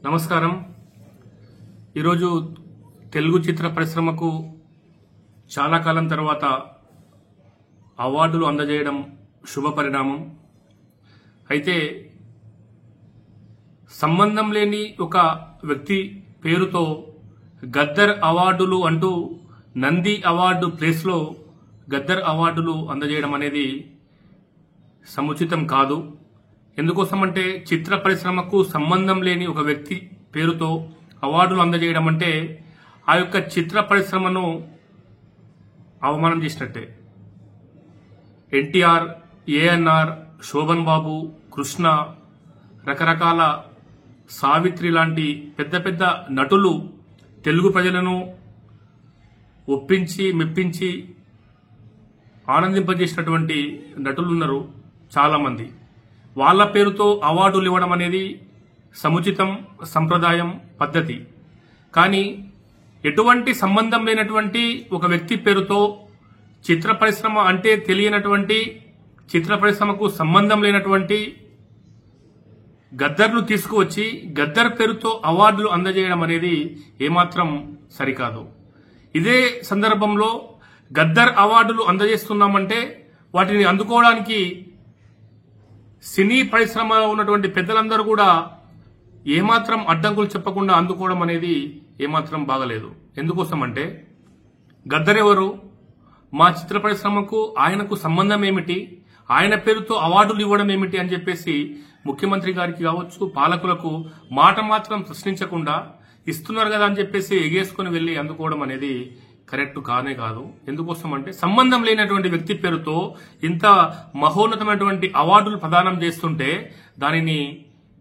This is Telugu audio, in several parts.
నమస్కారం. ఈరోజు తెలుగు చిత్ర పరిశ్రమకు చాలా కాలం తర్వాత అవార్డులు అందజేయడం శుభ పరిణామం. అయితే సంబంధం లేని ఒక వ్యక్తి పేరుతో గద్దర్ అవార్డులు అంటూ నంది అవార్డు ప్లేస్లో గద్దర్ అవార్డులు అందజేయడం అనేది సముచితం కాదు. ఎందుకోసమంటే చిత్ర పరిశ్రమకు సంబంధం లేని ఒక వ్యక్తి పేరుతో అవార్డులు అందజేయడం అంటే ఆ యొక్క చిత్ర పరిశ్రమను అవమానం చేసినట్టే. ఎన్టీఆర్, ఏఎన్ఆర్, శోభన్ బాబు, కృష్ణ, రకరకాల సావిత్రి లాంటి పెద్ద పెద్ద నటులు తెలుగు ప్రజలను ఒప్పించి మెప్పించి ఆనందింపజేసినటువంటి నటులున్నారు చాలామంది. వాళ్ళ పేరుతో అవార్డులు ఇవ్వడం అనేది సముచితం, సంప్రదాయం, పద్ధతి. కానీ ఎటువంటి సంబంధం లేనటువంటి ఒక వ్యక్తి పేరుతో చిత్ర పరిశ్రమ అంటే తెలియనటువంటి, చిత్ర పరిశ్రమకు సంబంధం లేనటువంటి గద్దర్ను తీసుకువచ్చి గద్దర్ పేరుతో అవార్డులు అందజేయడం అనేది ఏమాత్రం సరికాదు. ఇదే సందర్భంలో గద్దర్ అవార్డులు అందజేస్తున్నామంటే వాటిని అందుకోవడానికి సినీ పరిశ్రమలో ఉన్నటువంటి పెద్దలందరూ కూడా ఏమాత్రం అడ్డంకులు చెప్పకుండా అందుకోవడం అనేది ఏమాత్రం బాగలేదు. ఎందుకోసం అంటే గద్దర్ ఎవరు, మా చిత్ర పరిశ్రమకు ఆయనకు సంబంధం ఏమిటి, ఆయన పేరుతో అవార్డులు ఇవ్వడం ఏమిటి అని చెప్పేసి ముఖ్యమంత్రి గారికి కావచ్చు, పాలకులకు మాట మాత్రం ప్రశ్నించకుండా ఇస్తున్నారు కదా అని చెప్పేసి ఎగేసుకుని వెళ్లి అందుకోవడం అనేది కరెక్ట్ కానే కాదు. ఎందుకోసం అంటే సంబంధం లేనటువంటి వ్యక్తి పేరుతో ఇంత మహోన్నతమైనటువంటి అవార్డులు ప్రదానం చేస్తుంటే దానిని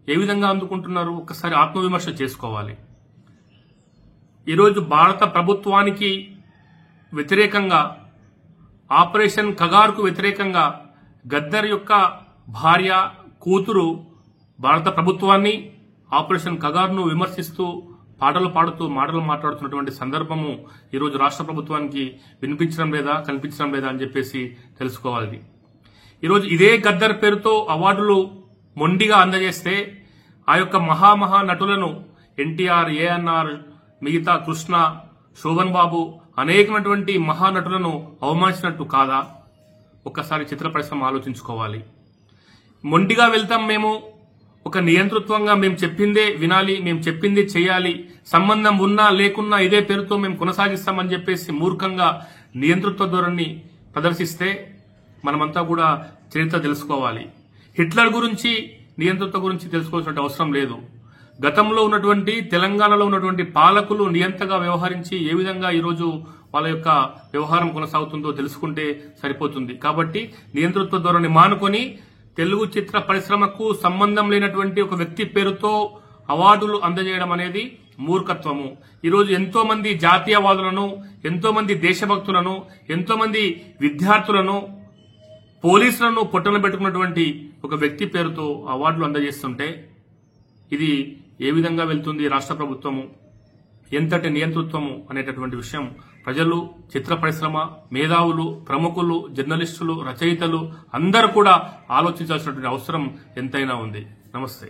ఏ విధంగా అందుకుంటున్నారు ఒక్కసారి ఆత్మవిమర్శ చేసుకోవాలి. ఈరోజు భారత ప్రభుత్వానికి వ్యతిరేకంగా, ఆపరేషన్ కగార్కు వ్యతిరేకంగా గద్దర్ యొక్క భార్య, కూతురు భారత ప్రభుత్వాన్ని, ఆపరేషన్ కగార్ను విమర్శిస్తూ పాటలు పాడుతూ మాటలు మాట్లాడుతున్నటువంటి సందర్భము ఈరోజు రాష్ట్ర ప్రభుత్వానికి వినిపించడం లేదా, కనిపించడం లేదా అని చెప్పేసి తెలుసుకోవాలి. ఈరోజు ఇదే గద్దర్ పేరుతో అవార్డులు మొండిగా అందజేస్తే ఆ యొక్క మహామహా నటులను ఎన్టీఆర్, ఏఎన్ఆర్, మిగతా కృష్ణ, శోభన్ బాబు అనేకమైనటువంటి మహానటులను అవమానించినట్టు కాదా? ఒక్కసారి చిత్ర పరిశ్రమ ఆలోచించుకోవాలి. మొండిగా వెళ్తాం మేము, ఒక నియంతృత్వంగా మేము చెప్పిందే వినాలి, మేము చెప్పిందే చేయాలి, సంబంధం ఉన్నా లేకున్నా ఇదే పేరుతో మేము కొనసాగిస్తామని చెప్పేసి మూర్ఖంగా నియంతృత్వ ధోరణి ప్రదర్శిస్తే మనమంతా కూడా చరిత్ర తెలుసుకోవాలి. హిట్లర్ గురించి, నియంతృత్వ గురించి తెలుసుకోవాల్సిన అవసరం లేదు. గతంలో ఉన్నటువంటి తెలంగాణలో ఉన్నటువంటి పాలకులు నియంతగా వ్యవహరించి ఏ విధంగా ఈరోజు వాళ్ళ యొక్క వ్యవహారం కొనసాగుతుందో తెలుసుకుంటే సరిపోతుంది. కాబట్టి నియంతృత్వ ధోరణి మానుకొని తెలుగు చిత్ర పరిశ్రమకు సంబంధం లేనటువంటి ఒక వ్యక్తి పేరుతో అవార్డులు అందజేయడం అనేది మూర్ఖత్వము. ఈరోజు ఎంతో మంది జాతీయవాదులను, ఎంతో మంది దేశభక్తులను, ఎంతో మంది విద్యార్థులను, పోలీసులను పొట్టన పెట్టుకున్నటువంటి ఒక వ్యక్తి పేరుతో అవార్డులు అందజేస్తుంటే ఇది ఏ విధంగా వెళ్తుంది రాష్ట్ర ప్రభుత్వము, ఎంతటి నియంతృత్వము అనేటటువంటి విషయం ప్రజలు, చిత్ర పరిశ్రమ, మేధావులు, ప్రముఖులు, జర్నలిస్టులు, రచయితలు అందరూ కూడా ఆలోచించాల్సినటువంటి అవసరం ఎంతైనా ఉంది. నమస్తే.